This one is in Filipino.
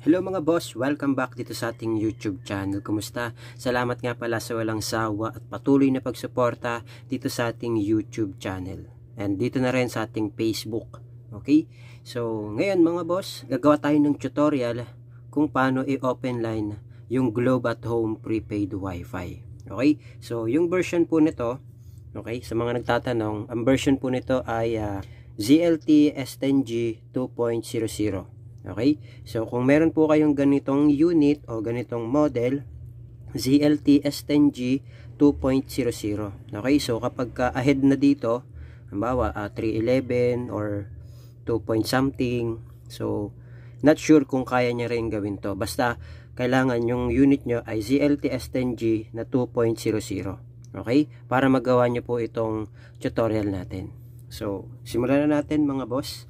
Hello mga boss, welcome back dito sa ating YouTube channel. Kumusta? Salamat nga pala sa walang sawa at patuloy na pagsuporta dito sa ating YouTube channel. And dito na rin sa ating Facebook. Okay? So, ngayon mga boss, gagawa tayo ng tutorial kung paano i-open line yung Globe at Home prepaid Wi-Fi. Okay? So, yung version po nito, okay, sa mga nagtatanong, ang version po nito ay ZLT S10G 2.00. Okay, so kung meron po kayong ganitong unit o ganitong model, ZLT S10G 2.00. Okay, so kapag ahead na dito, halimbawa 311 or 2 point something, so not sure kung kaya niya rin gawin to. Basta kailangan yung unit nyo ay ZLT S10G na 2.00. Okay, para magawa nyo po itong tutorial natin. So simulan na natin mga boss.